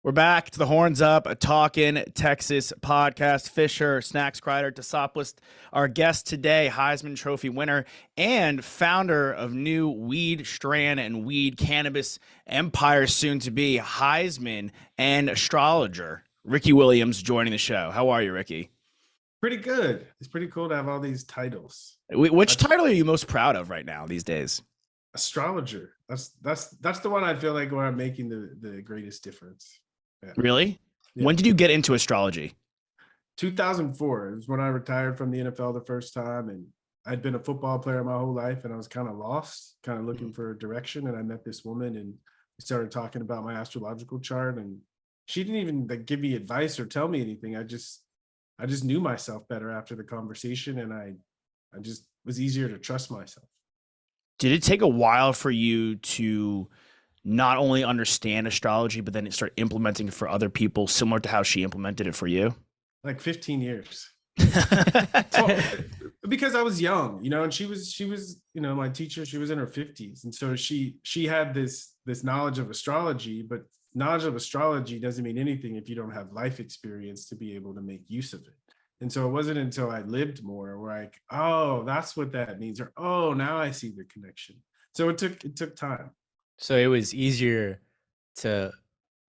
We're back to the Horns Up, a Talkin' Texas podcast. Fisher, Snacks Crider, Tosopoulos, our guest today, Heisman Trophy winner and founder of new weed strand and weed cannabis empire, soon to be Heisman and astrologer Ricky Williams joining the show. How are you, Ricky? Pretty good. It's pretty cool to have all these titles. Which title are you most proud of right now these days? Astrologer. That's the one I feel like where I'm making the greatest difference. Yeah. Really? Yeah. When did you get into astrology? 2004. It was when I retired from the NFL the first time, and I'd been a football player my whole life, and I was kind of lost, kind of looking for a direction. And I met this woman, and we started talking about my astrological chart, and she didn't even give me advice or tell me anything. I just knew myself better after the conversation, and I just was easier to trust myself. Did it take a while for you to not only understand astrology, but then start implementing it for other people, similar to how she implemented it for you? Like 15 years. Because I was young, and she was, my teacher. She was in her 50s, and so she had this knowledge of astrology. But knowledge of astrology doesn't mean anything if you don't have life experience to be able to make use of it. And so it wasn't until I lived more where oh, that's what that means, or oh, now I see the connection. So it took time. So it was easier to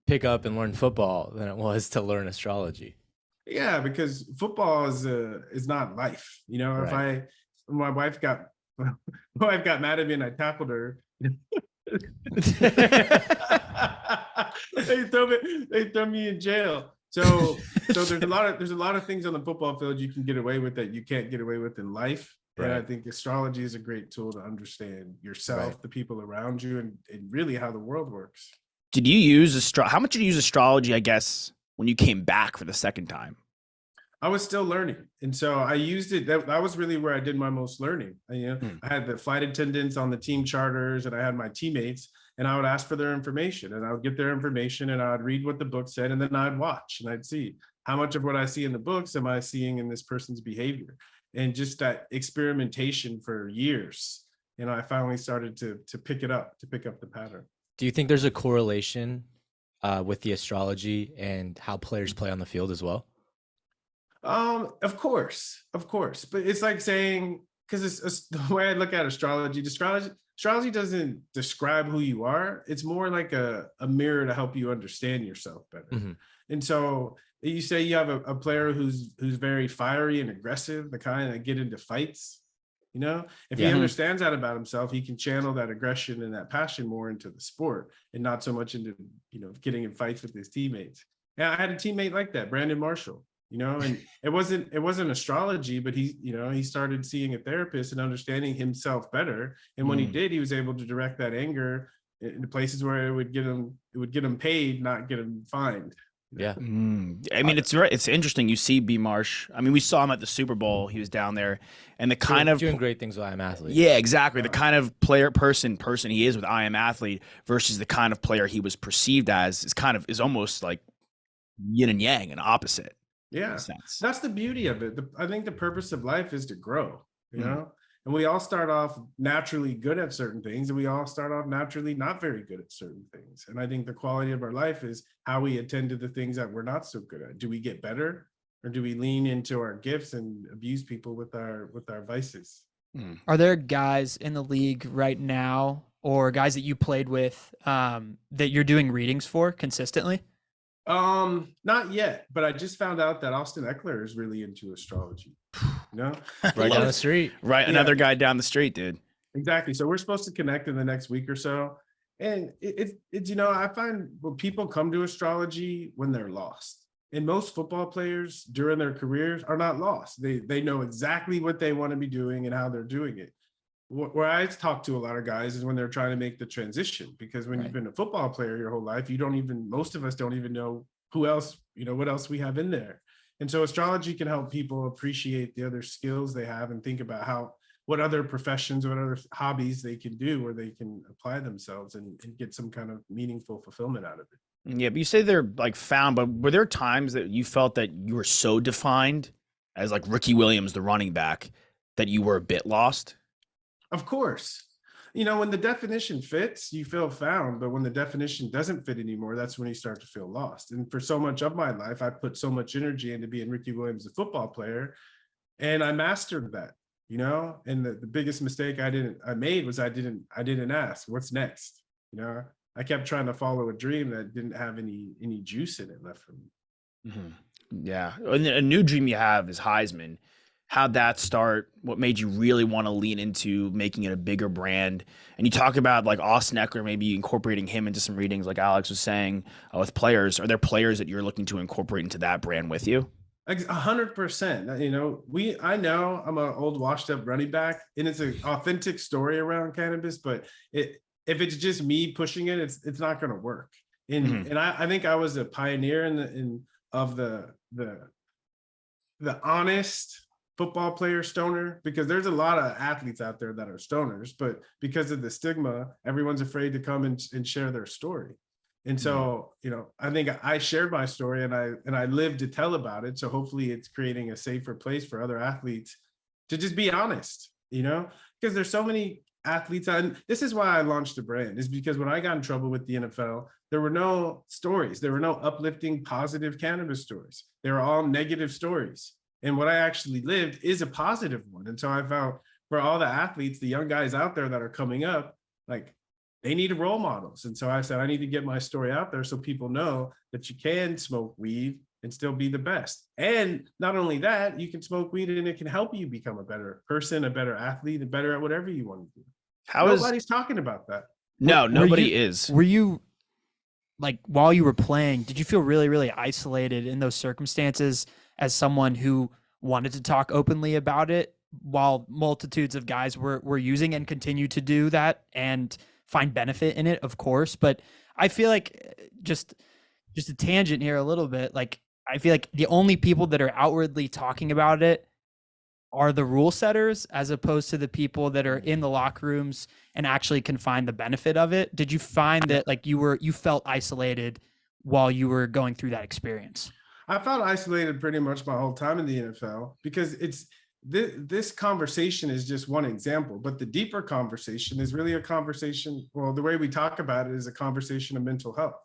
pick up and learn football than it was to learn astrology. Yeah, because football is not life. Right. If my wife got mad at me and I tackled her, they throw me in jail. So there's a lot of things on the football field you can get away with that you can't get away with in life. Right. And I think astrology is a great tool to understand yourself, right, the people around you, and really how the world works. Did you use how much did you use astrology, I guess, when you came back for the second time? I was still learning. And so I used it. That was really where I did my most learning. I had the flight attendants on the team charters, and I had my teammates, and I would ask for their information, and I would get their information, and I would read what the book said, and then I'd watch, and I'd see how much of what I see in the books am I seeing in this person's behavior. And just that experimentation for years, I finally started to pick up the pattern. Do you think there's a correlation with the astrology and how players play on the field as well? Of course. But it's like saying, because it's the way I look at astrology doesn't describe who you are. It's more like a mirror to help you understand yourself better. Mm-hmm. And so you say you have a player who's very fiery and aggressive, the kind that get into fights. If he understands that about himself, he can channel that aggression and that passion more into the sport and not so much into, getting in fights with his teammates. And I had a teammate like that, Brandon Marshall, and it wasn't astrology, but he started seeing a therapist and understanding himself better. And when he did, he was able to direct that anger into places where it would get him paid, not get him fined. Yeah. I mean, it's interesting. You see B. Marsh. I mean, we saw him at the Super Bowl. He was down there, and the kind of doing great things with I Am Athlete. Yeah, exactly. The kind of person he is with I Am Athlete versus the kind of player he was perceived as is almost like yin and yang, an opposite. Yeah, that's the beauty of it. I think the purpose of life is to grow. And we all start off naturally good at certain things, and we all start off naturally not very good at certain things. And I think the quality of our life is how we attend to the things that we're not so good at. Do we get better, or do we lean into our gifts and abuse people with our vices? Are there guys in the league right now, or guys that you played with, that you're doing readings for consistently? Not yet, but I just found out that Austin Eckler is really into astrology. Right down the street. Right, yeah. Another guy down the street, dude. Exactly. So we're supposed to connect in the next week or so. And it's I find when people come to astrology when they're lost. And most football players during their careers are not lost. They know exactly what they want to be doing and how they're doing it. Where I talk to a lot of guys is when they're trying to make the transition, because when you've been a football player your whole life, most of us don't even know who else, what else we have in there. And so astrology can help people appreciate the other skills they have and think about what other professions, what other hobbies they can do where they can apply themselves and get some kind of meaningful fulfillment out of it. Yeah, but you say they're found, but were there times that you felt that you were so defined as Ricky Williams, the running back, that you were a bit lost? Of course. when the definition fits, you feel found. But when the definition doesn't fit anymore, that's when you start to feel lost. And for so much of my life, I put so much energy into being Ricky Williams, a football player, and I mastered that, and the biggest mistake I made was I didn't ask what's next. I kept trying to follow a dream that didn't have any juice in it left for me. Yeah. And a new dream you have is Heisman. How'd that start? What made you really want to lean into making it a bigger brand? And you talk about like Austin Eckler, maybe incorporating him into some readings, like Alex was saying, with players. Are there players that you're looking to incorporate into that brand with you? 100%. I know I'm an old washed up running back, and it's an authentic story around cannabis, but if it's just me pushing it, it's not going to work. And I think I was a pioneer of the honest football player stoner, because there's a lot of athletes out there that are stoners, but because of the stigma, everyone's afraid to come and share their story. And so, I think I shared my story and I lived to tell about it. So hopefully it's creating a safer place for other athletes to just be honest, because there's so many athletes. And this is why I launched the brand, is because when I got in trouble with the NFL, there were no stories. There were no uplifting, positive cannabis stories. They were all negative stories. And what I actually lived is a positive one. And so I found for all the athletes, the young guys out there that are coming up, like, they need role models. And so I said, I need to get my story out there so people know that you can smoke weed and still be the best. And not only that, you can smoke weed and it can help you become a better person, a better athlete, and better at whatever you want to do. Nobody's talking about that. No, nobody is. Were you, like, while you were playing, did you feel really, really isolated in those circumstances as someone who wanted to talk openly about it, while multitudes of guys were using and continue to do that and find benefit in it, of course? But I feel like, just a tangent here a little bit, like, I feel like the only people that are outwardly talking about it are the rule setters, as opposed to the people that are in the locker rooms and actually can find the benefit of it. Did you find that, like, you felt isolated while you were going through that experience? I felt isolated pretty much my whole time in the NFL, because this conversation is just one example, but the deeper conversation is really a conversation. Well, the way we talk about it is a conversation of mental health.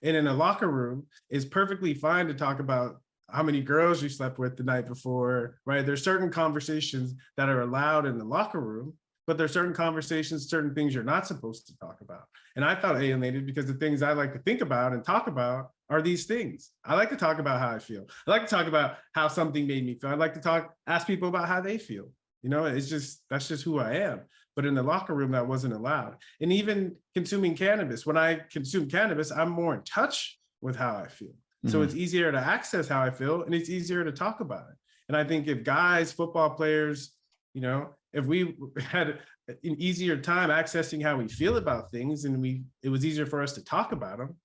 And in a locker room, it's perfectly fine to talk about how many girls you slept with the night before, right? There's certain conversations that are allowed in the locker room, but there's certain conversations, certain things you're not supposed to talk about. And I felt alienated because the things I like to think about and talk about are these things. I like to talk about how I feel. I like to talk about how something made me feel. I like to ask people about how they feel. That's just who I am. But in the locker room, that wasn't allowed. And even consuming cannabis, when I consume cannabis, I'm more in touch with how I feel. So it's easier to access how I feel, and it's easier to talk about it. And I think if guys, football players, if we had an easier time accessing how we feel about things, and it was easier for us to talk about them,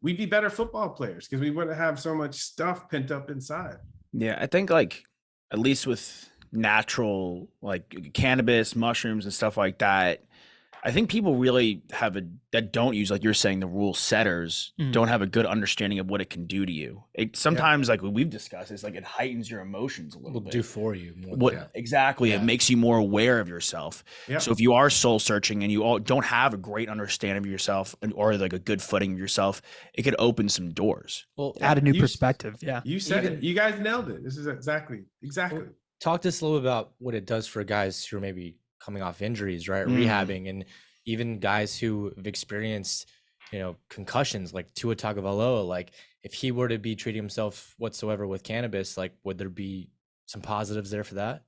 we'd be better football players, because we wouldn't have so much stuff pent up inside. Yeah, I think, like, at least with natural, like, cannabis, mushrooms and stuff like that, I think people really that don't use, like you're saying, the rule setters don't have a good understanding of what it can do to you. It sometimes, like we've discussed, it's like it heightens your emotions a little bit. Do for you more. Exactly. Yeah. It makes you more aware of yourself. Yeah. So if you are soul searching and you don't have a great understanding of yourself, or like a good footing of yourself, it could open some doors. Well, add a new perspective. Yeah. You said it. You guys nailed it. This is exactly. Well, talk to us a little about what it does for guys who are maybe coming off injuries, right? Rehabbing, and even guys who have experienced, concussions, like Tua Tagovailoa. Like, if he were to be treating himself whatsoever with cannabis, like, would there be some positives there for that?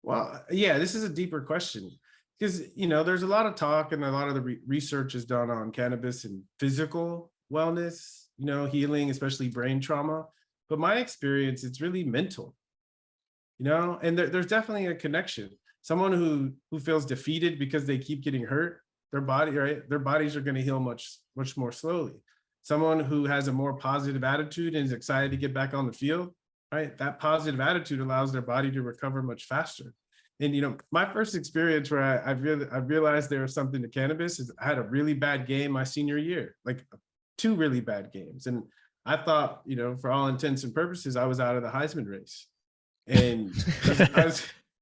Well, yeah, this is a deeper question, because, there's a lot of talk and a lot of the research is done on cannabis and physical wellness, healing, especially brain trauma. But my experience, it's really mental, and there's definitely a connection. Someone who feels defeated because they keep getting hurt, their bodies are going to heal much more slowly. Someone who has a more positive attitude and is excited to get back on the field, right? That positive attitude allows their body to recover much faster. And my first experience where I realized there was something to cannabis is I had a really bad game my senior year, like 2 really bad games, and I thought, for all intents and purposes, I was out of the Heisman race. And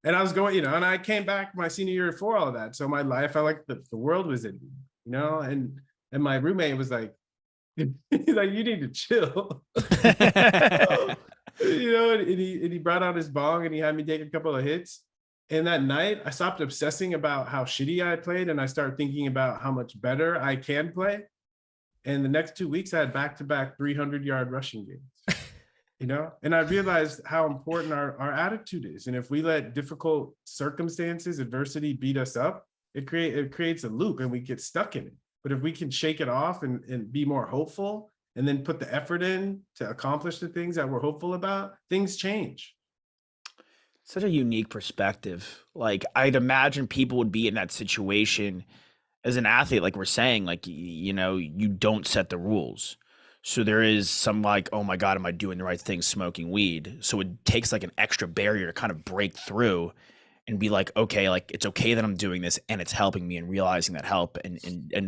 And I was going, and I came back my senior year for all of that. So my life, I felt like the world was in me, and my roommate was like, he's like, you need to chill. And he brought out his bong and he had me take a couple of hits. And that night I stopped obsessing about how shitty I played and I started thinking about how much better I can play. And the next 2 weeks I had back-to-back 300-yard rushing games. And I realized how important our attitude is. And if we let difficult circumstances, adversity beat us up, it creates a loop and we get stuck in it. But if we can shake it off and be more hopeful and then put the effort in to accomplish the things that we're hopeful about, things change. Such a unique perspective. Like, I'd imagine people would be in that situation as an athlete, like we're saying, like, you don't set the rules. So there is some like, oh my God, am I doing the right thing smoking weed? So it takes like an extra barrier to kind of break through and be like, okay, like it's okay that I'm doing this and it's helping me, and realizing that help and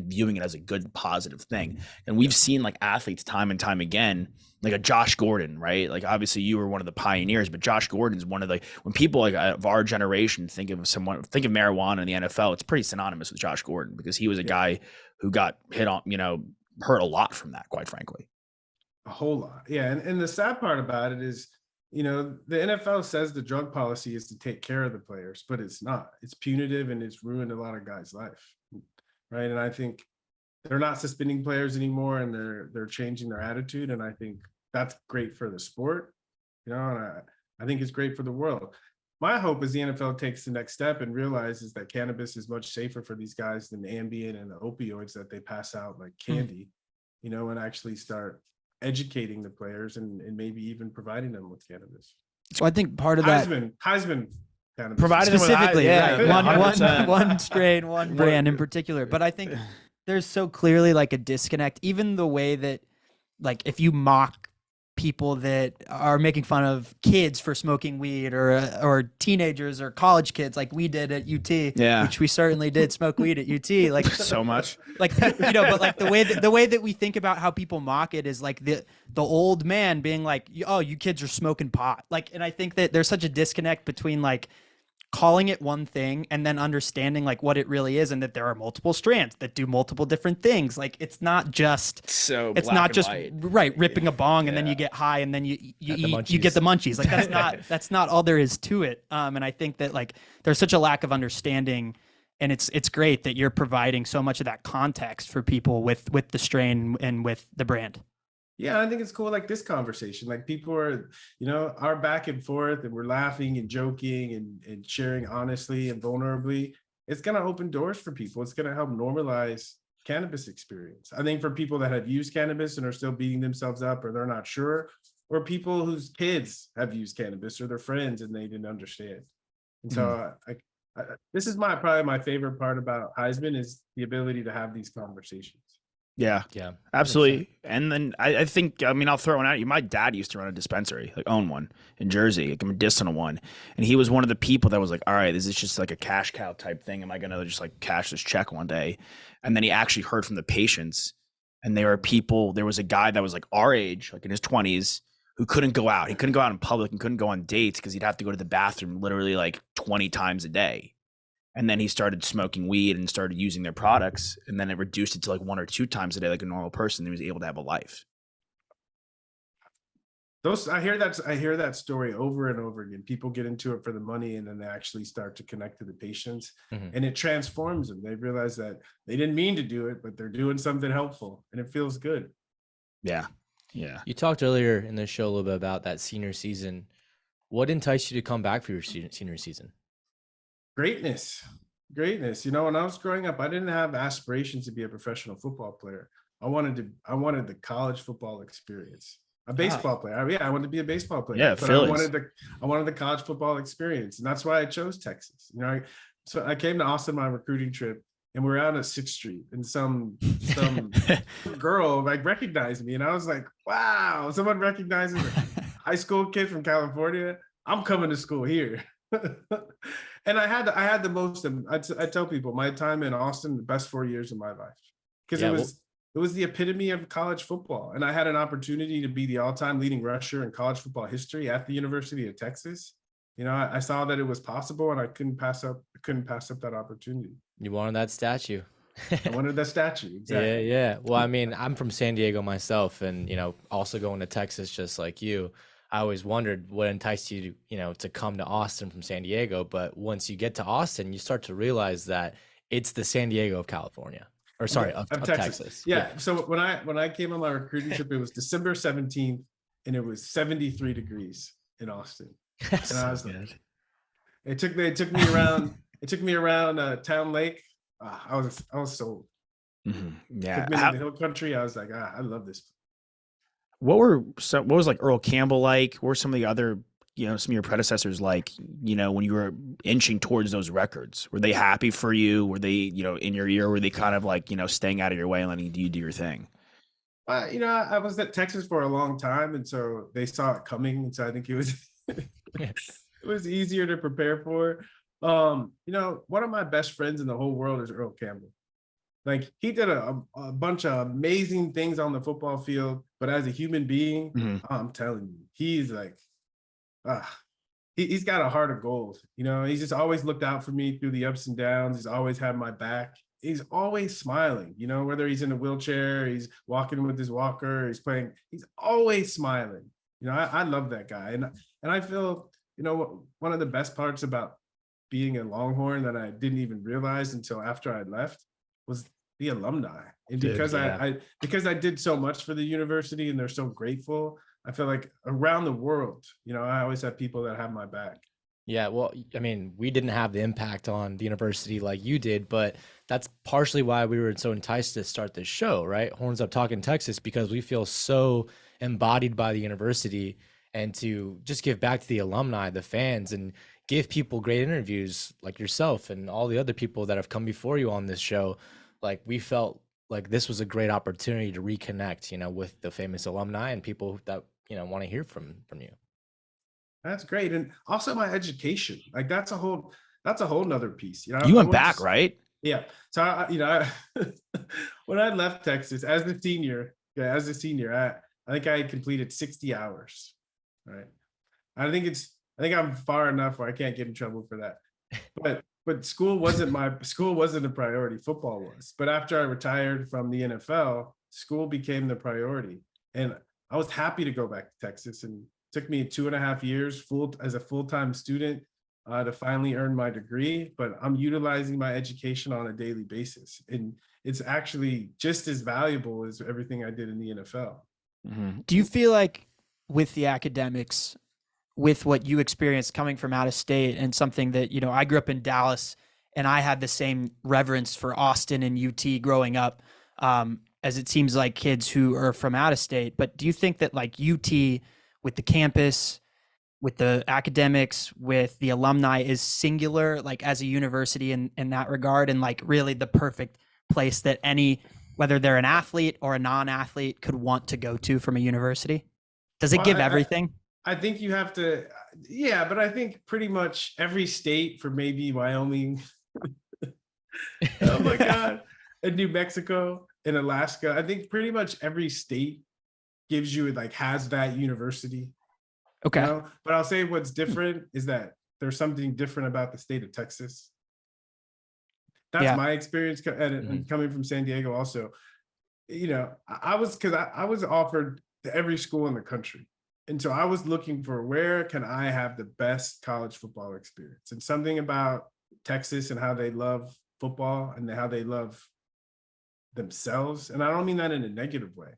viewing it as a good, positive thing. And we've seen like athletes time and time again, like a Josh Gordon, right? Like obviously you were one of the pioneers, but Josh Gordon's one of the, when people like of our generation think of marijuana in the NFL, it's pretty synonymous with Josh Gordon because he was a guy who got hit on, hurt a lot from that, quite frankly. A whole lot. Yeah. And the sad part about it is, the NFL says the drug policy is to take care of the players, but it's not. It's punitive and it's ruined a lot of guys' life. Right. And I think they're not suspending players anymore and they're changing their attitude. And I think that's great for the sport, and I think it's great for the world. My hope is the NFL takes the next step and realizes that cannabis is much safer for these guys than the Ambien and the opioids that they pass out like candy, and actually start educating the players and maybe even providing them with cannabis. So I think part of that Heisman cannabis. Providing specifically, them with, right? One strain, one brand in particular. But I think there's so clearly like a disconnect. Even the way that, like, if you mock people that are making fun of kids for smoking weed or teenagers or college kids like we did at UT, which we certainly did smoke weed at UT, like so much, like, but like the way that we think about how people mock it is like the old man being like, oh, you kids are smoking pot. Like, and I think that there's such a disconnect between like calling it one thing and then understanding like what it really is, and that there are multiple strands that do multiple different things. Like it's not just ripping a bong and then you get high and then you get the munchies. Like that's not all there is to it. And I think that like there's such a lack of understanding, and it's great that you're providing so much of that context for people with the strain and with the brand. Yeah, I think it's cool, like this conversation, like people are, are back and forth and we're laughing and joking and sharing honestly and vulnerably. It's going to open doors for people. It's going to help normalize cannabis experience. I think for people that have used cannabis and are still beating themselves up or they're not sure, or people whose kids have used cannabis or their friends and they didn't understand. And so this is probably my favorite part about Highsman is the ability to have these conversations. Yeah, absolutely. 100%. And then I think, I'll throw one at you. My dad used to run a dispensary, like own one in Jersey, like a medicinal one. And he was one of the people that was like, all right, this is just like a cash cow type thing. Am I going to just like cash this check one day? And then he actually heard from the patients, and there was a guy that was like our age, like in his 20s, who couldn't go out. He couldn't go out in public and couldn't go on dates because he'd have to go to the bathroom literally like 20 times a day. And then he started smoking weed and started using their products. And then it reduced it to like 1 or 2 times a day, like a normal person. He was able to have a life. I hear that story over and over again. People get into it for the money and then they actually start to connect to the patients and it transforms them. They realize that they didn't mean to do it, but they're doing something helpful and it feels good. Yeah. Yeah. You talked earlier in the show a little bit about that senior season. What enticed you to come back for your senior season? Greatness. When I was growing up, I didn't have aspirations to be a professional football player. I wanted the college football experience. A baseball player. I wanted to be a baseball player. Yeah, but I wanted the college football experience, and that's why I chose Texas. So I came to Austin on my recruiting trip, and we're out at 6th Street, and some girl like recognized me, and I was like, "Wow, someone recognizes a high school kid from California. I'm coming to school here." And I had the most. I tell people my time in Austin, the best 4 years of my life, because it was the epitome of college football, and I had an opportunity to be the all-time leading rusher in college football history at the University of Texas. you know, I saw that it was possible, and I couldn't pass up that opportunity. You wanted that statue. I wanted that statue. Yeah, Exactly. yeah. Well, I mean, I'm from San Diego myself, and also going to Texas just like you. I always wondered what enticed you to, to come to Austin from San Diego. But once you get to Austin, you start to realize that it's the San Diego of California, or sorry, of Texas. Yeah. So when I came on my recruiting trip, it was December 17th, and it was 73 degrees in Austin. And I was like, it took me around. It took me around Town Lake. I was sold. Yeah. Took me to the hill country. I was like, I love this. What was like Earl Campbell like? What were some of the other, some of your predecessors like, when you were inching towards those records? Were they happy for you? Were they, in your ear? Were they kind of like, staying out of your way and letting you do your thing? I was at Texas for a long time, and so they saw it coming. And so I think it was it was easier to prepare for. One of my best friends in the whole world is Earl Campbell. Like, he did a bunch of amazing things on the football field, but as a human being, I'm telling you, he's like, he's got a heart of gold. He's just always looked out for me through the ups and downs. He's always had my back. He's always smiling, whether he's in a wheelchair, he's walking with his walker, he's playing, he's always smiling. I love that guy. And I feel, one of the best parts about being a Longhorn that I didn't even realize until after I left was the alumni. And because I did so much for the university and they're so grateful, I feel like around the world, I always have people that have my back. Yeah, well, I mean, we didn't have the impact on the university like you did, but that's partially why we were so enticed to start this show, right? Horns Up Talking Texas, because we feel so embodied by the university, and to just give back to the alumni, the fans, and give people great interviews like yourself and all the other people that have come before you on this show. Like, we felt like this was a great opportunity to reconnect, with the famous alumni and people that, want to hear from you. That's great. And also my education, like that's a whole nother piece. You went back, right? Yeah. So, when I left Texas as a senior, I think I had completed 60 hours. Right. I think I'm far enough where I can't get in trouble for that. But school wasn't a priority. Football was. But after I retired from the NFL, school became the priority. And I was happy to go back to Texas, and it took me 2.5 years as a full-time student to finally earn my degree. But I'm utilizing my education on a daily basis. And it's actually just as valuable as everything I did in the NFL. Do you feel like with the academics, with what you experienced coming from out of state, and something that, I grew up in Dallas and I had the same reverence for Austin and UT growing up, as it seems like kids who are from out of state, but do you think that like UT with the campus, with the academics, with the alumni is singular, like as a university in that regard, and like really the perfect place that whether they're an athlete or a non-athlete, could want to go to from a university? Does it give everything? I think you have to, yeah, but I think pretty much every state, for maybe Wyoming, oh my God, and New Mexico and Alaska, I think pretty much every state gives you, like, has that university. Okay. But I'll say what's different is that there's something different about the state of Texas. That's my experience coming from San Diego also. I was offered to every school in the country. And so I was looking for, where can I have the best college football experience? And something about Texas and how they love football and how they love themselves. And I don't mean that in a negative way,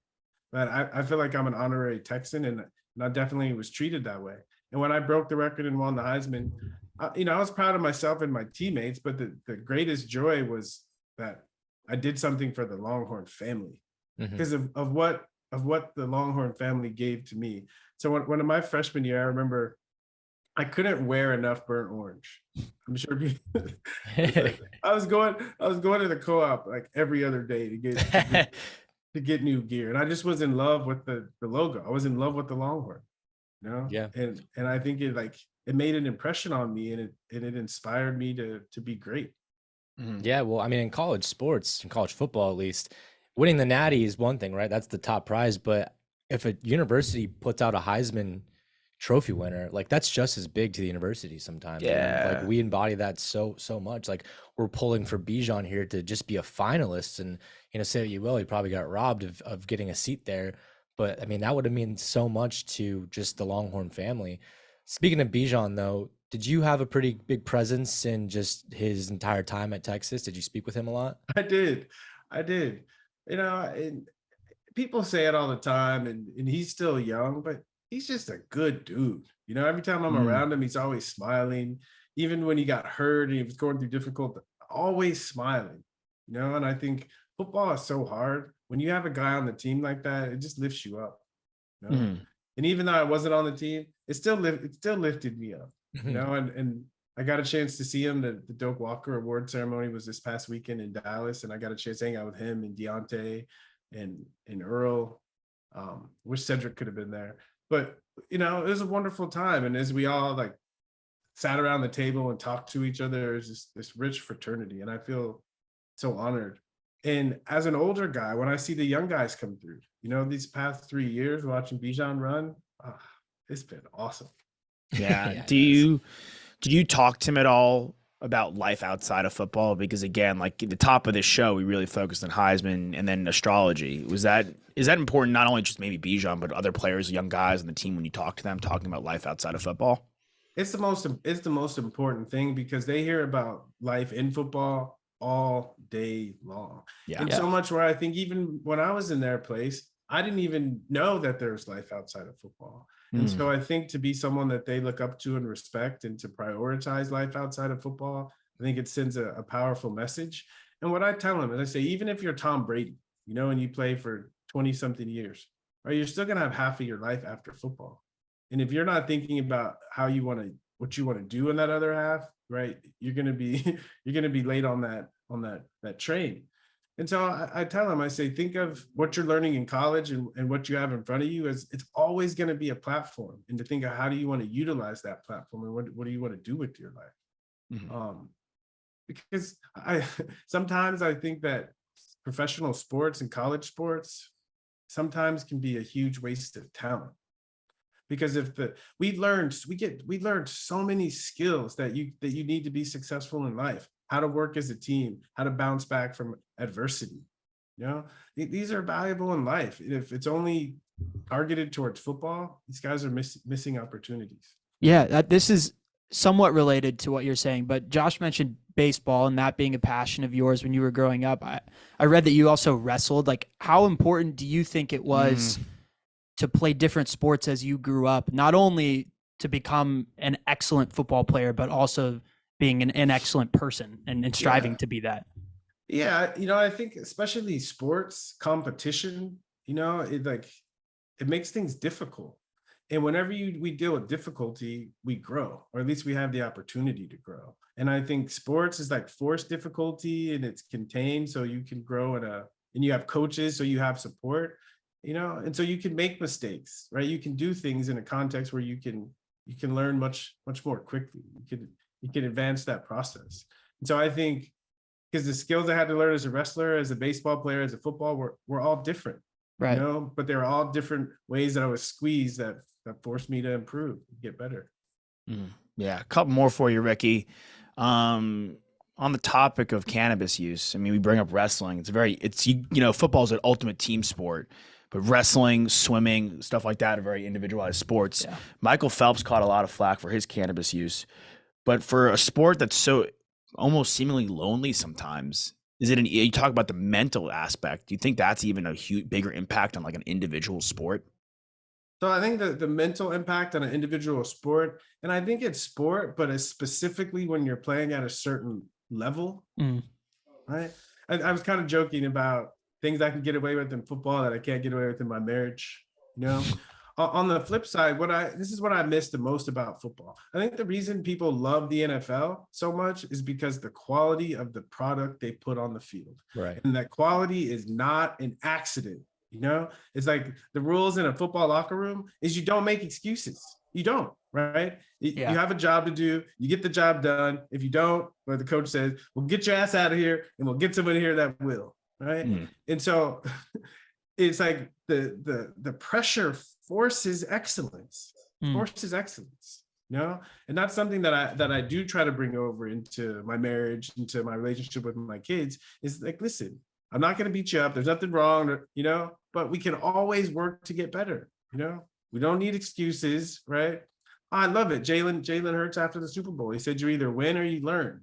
but I feel like I'm an honorary Texan, and I definitely was treated that way. And when I broke the record and won the Heisman, I was proud of myself and my teammates, but the greatest joy was that I did something for the Longhorn family because of what the Longhorn family gave to me. So when in my freshman year, I remember I couldn't wear enough burnt orange. I'm sure I was going to the co-op like every other day to get new gear. And I just was in love with the logo. I was in love with the Longhorn, Yeah. And I think it made an impression on me, and it inspired me to be great. Yeah. Well, I mean, in college sports, in college football, at least, winning the Natty is one thing, right? That's the top prize. But if a university puts out a Heisman trophy winner, like that's just as big to the university sometimes. And like Yeah. we embody that so much. Like we're pulling for Bijan here to just be a finalist, and say what you will, he probably got robbed of getting a seat there. But I mean, that would have meant so much to just the Longhorn family. Speaking of Bijan, though, did you have a pretty big presence in just his entire time at Texas? Did you speak with him a lot? I did. I did. And people say it all the time, and he's still young, but he's just a good dude. Every time I'm around him, he's always smiling. Even when he got hurt and he was going through difficult, always smiling. And I think football is so hard. When you have a guy on the team like that, it just lifts you up. And even though I wasn't on the team, it still lifted me up. And I got a chance to see him. The Doak Walker Award ceremony was this past weekend in Dallas, and I got a chance to hang out with him and Deontay and Earl. Wish Cedric could have been there, but it was a wonderful time. And as we all like sat around the table and talked to each other, it was this rich fraternity, and I feel so honored. And as an older guy, when I see the young guys come through, these past 3 years watching Bijan run, it's been awesome. Yeah. Did you talk to him at all about life outside of football? Because again, like at the top of this show, we really focused on Heisman and then astrology. Is that important? Not only just maybe Bijan, but other players, young guys on the team, when you talk to them, talking about life outside of football? It's the most important thing, because they hear about life in football all day long. And so much where I think even when I was in their place, I didn't even know that there's life outside of football. And so I think to be someone that they look up to and respect, and to prioritize life outside of football, I think it sends a powerful message. And what I tell them is, I say, even if you're Tom Brady, and you play for 20 something years, right, you're still going to have half of your life after football. And if you're not thinking about what you want to do in that other half, right, you're going to be late on that train. And so I tell them, I say, think of what you're learning in college and what you have in front of you, as it's always going to be a platform, and to think of how do you want to utilize that platform, and what do you want to do with your life? Because sometimes I think that professional sports and college sports sometimes can be a huge waste of talent. Because we learned so many skills that you need to be successful in life. How to work as a team, how to bounce back from adversity. These are valuable in life. If it's only targeted towards football, these guys are missing opportunities. Yeah, this is somewhat related to what you're saying, but Josh mentioned baseball and that being a passion of yours when you were growing up. I read that you also wrestled. Like, how important do you think it was to play different sports as you grew up, not only to become an excellent football player, but also being an excellent person and striving to be that? Yeah, I think especially sports competition, it makes things difficult. And whenever we deal with difficulty, we grow, or at least we have the opportunity to grow. And I think sports is like forced difficulty, and it's contained, so you can grow and you have coaches, so you have support, and so you can make mistakes, right? You can do things in a context where you can learn much more quickly. You can advance that process. And so I think, because the skills I had to learn as a wrestler, as a baseball player, as a football, were all different, right? But they were all different ways that I was squeezed that forced me to improve, get better. Yeah, a couple more for you, Ricky. On the topic of cannabis use, I mean, we bring up wrestling. Football is an ultimate team sport, but wrestling, swimming, stuff like that are very individualized sports. Yeah. Michael Phelps caught a lot of flack for his cannabis use, but for a sport that's so almost seemingly lonely sometimes, you talk about the mental aspect. Do you think that's even a bigger impact on like an individual sport? So I think the mental impact on an individual sport, and I think it's sport, but it's specifically when you're playing at a certain level, right? I was kind of joking about things I can get away with in football that I can't get away with in my marriage, On the flip side, this is what I miss the most about football. I think the reason people love the NFL so much is because the quality of the product they put on the field. Right. And that quality is not an accident. It's like the rules in a football locker room is you don't make excuses. You don't, right? You have a job to do. You get the job done. If you don't, or the coach says, well, get your ass out of here and we'll get someone here that will, right? And so it's like the pressure forces excellence. Sports is excellence, you know, and that's something that I do try to bring over into my marriage, into my relationship with my kids. Is like, listen, I'm not going to beat you up. There's nothing wrong, you know, but we can always work to get better. You know, we don't need excuses, right? I love it. Jalen Hurts after the Super Bowl, he said, you either win or you learn.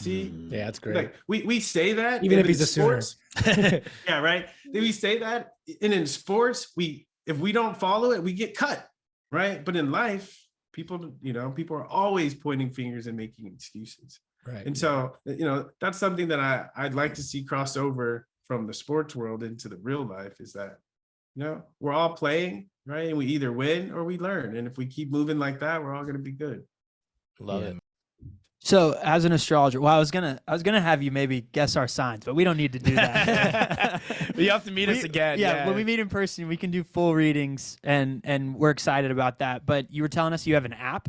See, Yeah, that's great. like we say that Even if in he's a sports, Sooner. yeah, right. We say that, and in sports, if we don't follow it, we get cut, right? But in life, people are always pointing fingers and making excuses. Right. And so, you know, that's something that I'd like to see cross over from the sports world into the real life, is that, you know, we're all playing, right? And we either win or we learn. And if we keep moving like that, we're all going to be good. Love it. So as an astrologer, well, I was gonna have you maybe guess our signs, but we don't need to do that. You have to meet us again. Yeah, when we meet in person, we can do full readings, and we're excited about that. But you were telling us you have an app.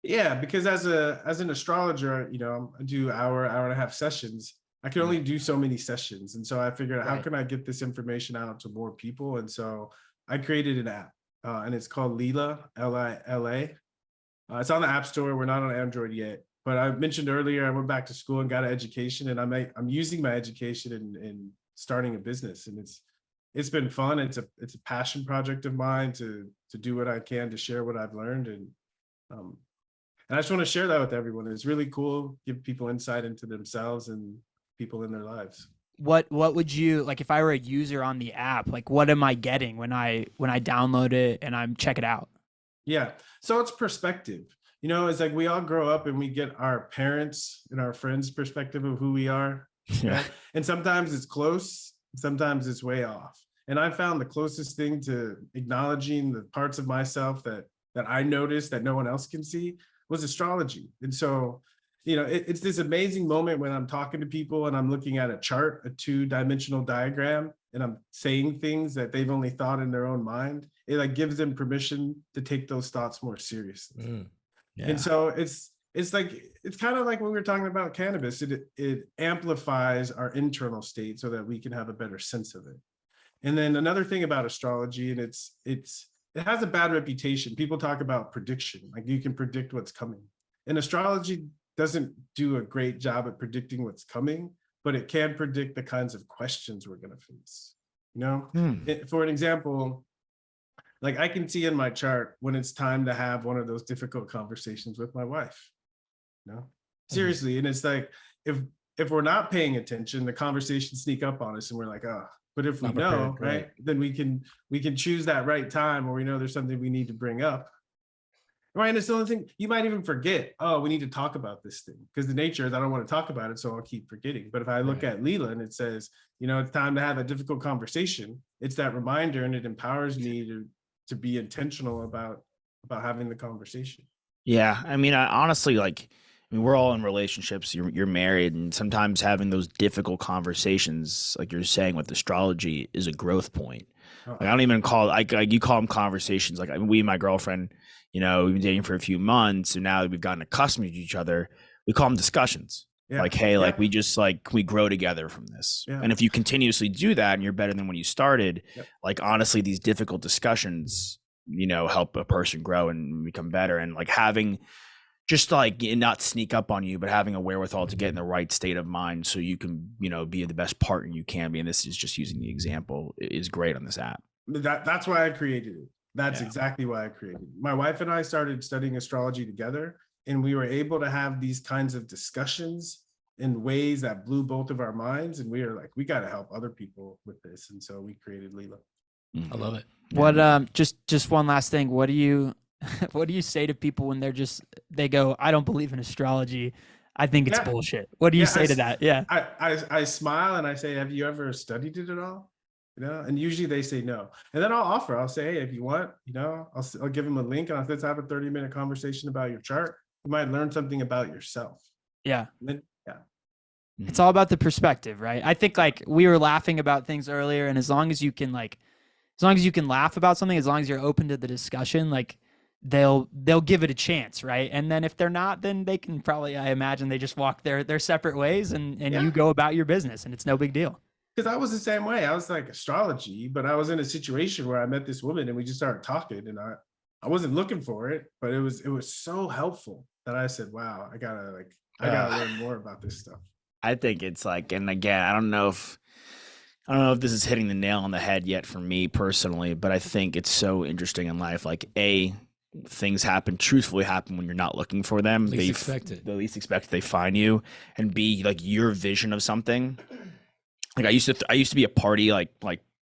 Yeah, because as an astrologer, you know, I do hour and a half sessions. I can only do so many sessions, and so I figured, how can I get this information out to more people? And so I created an app, and it's called Lila, Lila. It's on the App Store. We're not on Android yet. But I mentioned earlier, I went back to school and got an education, and I'm using my education in starting a business, and it's been fun. It's a passion project of mine to do what I can to share what I've learned, and I just want to share that with everyone. It's really cool, give people insight into themselves and people in their lives. What would you like if I were a user on the app? Like, what am I getting when I download it and I'm check it out? Yeah, so it's perspective. You know, it's like we all grow up and we get our parents and our friends' perspective of who we are. Yeah. And sometimes it's close, sometimes it's way off. And I found the closest thing to acknowledging the parts of myself that I noticed that no one else can see was astrology. And so, you know, it's this amazing moment when I'm talking to people and I'm looking at a chart, a 2-dimensional diagram, and I'm saying things that they've only thought in their own mind. It like gives them permission to take those thoughts more seriously. Yeah. And so it's kind of like when we were talking about cannabis, it amplifies our internal state so that we can have a better sense of it. And then another thing about astrology, and it has a bad reputation. People talk about prediction, like you can predict what's coming. And astrology doesn't do a great job at predicting what's coming, but it can predict the kinds of questions we're going to face. You know, for an example, like I can see in my chart when it's time to have one of those difficult conversations with my wife. You know, seriously. And it's like, if we're not paying attention, the conversations sneak up on us and we're like, oh, but if we know, right, then we can choose that right time where we know there's something we need to bring up. Right. And it's the only thing you might even forget. Oh, we need to talk about this thing, because the nature is I don't want to talk about it, so I'll keep forgetting. But if I look at Lila and it says, you know, it's time to have a difficult conversation, it's that reminder, and it empowers me to be intentional about having the conversation. Yeah, I mean, I honestly, like, I mean, we're all in relationships. You're married, and sometimes having those difficult conversations, like you're saying with astrology, is a growth point. Like, I don't even call like you call them conversations. Like, I mean, we and my girlfriend, you know, we've been dating for a few months, and now that we've gotten accustomed to each other, we call them discussions. Yeah. Like, hey, like we just like we grow together from this. Yeah. And if you continuously do that, and you're better than when you started, like honestly, these difficult discussions, you know, help a person grow and become better. And like having just like not sneak up on you, but having a wherewithal to get in the right state of mind so you can, you know, be the best partner you can be. And this is just using the example is great on this app. That's why I created it. That's exactly why I created it. My wife and I started studying astrology together, and we were able to have these kinds of discussions in ways that blew both of our minds. And we were like, we got to help other people with this. And so we created Lila. I love it. What, just one last thing. What do you say to people when they go, I don't believe in astrology, I think it's bullshit? What do you say to that? Yeah. I smile and I say, have you ever studied it at all? You know, and usually they say no. And then I'll say, hey, if you want, you know, I'll give them a link and let's have a 30-minute conversation about your chart. You might learn something about yourself. Yeah. It's all about the perspective, right? I think like we were laughing about things earlier, and as long as you can laugh about something, as long as you're open to the discussion, like they'll give it a chance, right? And then if they're not, then they can probably, I imagine, they just walk their separate ways, and you go about your business, and it's no big deal. Because I was the same way. I was like astrology, but I was in a situation where I met this woman and we just started talking, and I wasn't looking for it, but it was so helpful that I said, wow, I gotta learn more about this stuff. I think it's like, and again, I don't know if this is hitting the nail on the head yet for me personally, but I think it's so interesting in life. Like, things truthfully happen when you're not looking for them. The least expected, they find you. And B, like, your vision of something. Like, I used to be a party like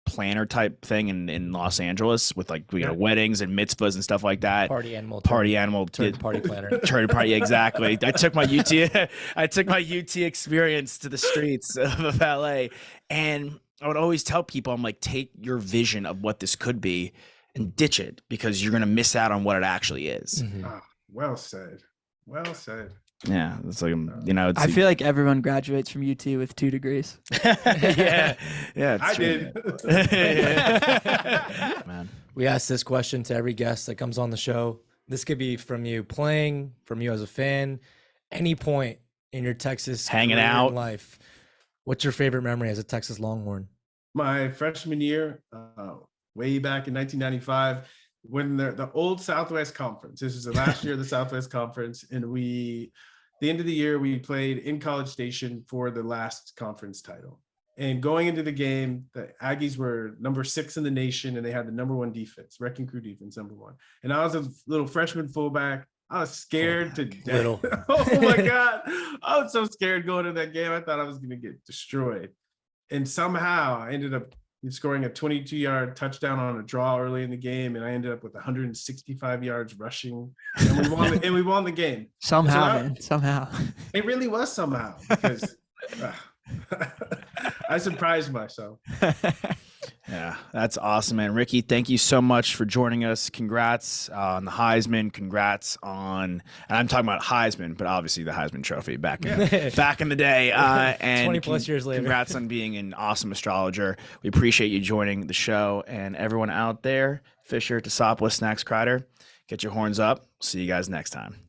planner type thing in Los Angeles with like, weddings and mitzvahs and stuff like that. Party animal did party planner. Turned party, exactly. I took my UT experience to the streets of LA, and I would always tell people, I'm like, take your vision of what this could be and ditch it, because you're gonna miss out on what it actually is. Mm-hmm. Oh, well said. Well said. Yeah, it's like, I feel like everyone graduates from UT with 2 degrees. yeah, I did. Man. We ask this question to every guest that comes on the show. This could be from you playing, from you as a fan, any point in your Texas hanging career out life. What's your favorite memory as a Texas Longhorn? My freshman year, way back in 1995, when the old Southwest Conference. This is the last year of the Southwest Conference, and the end of the year we played in College Station for the last conference title. And going into the game, the Aggies were number 6 in the nation, and they had the number 1 defense, wrecking crew defense, number 1. And I was a little freshman fullback. I was scared to death. Oh my God. I was so scared going to that game. I thought I was going to get destroyed. And somehow I ended up scoring a 22-yard touchdown on a draw early in the game, and I ended up with 165 yards rushing. And we won the game. Somehow. It really was somehow, because I surprised myself. Yeah, that's awesome, man. Ricky, thank you so much for joining us. Congrats on the Heisman. Congrats on, and I'm talking about Heisman, but obviously the Heisman Trophy back in the day. And 20 plus years later. Congrats on being an awesome astrologer. We appreciate you joining the show, and everyone out there, Fisher, Tosopoulos, Snacks, Kreider, get your horns up. See you guys next time.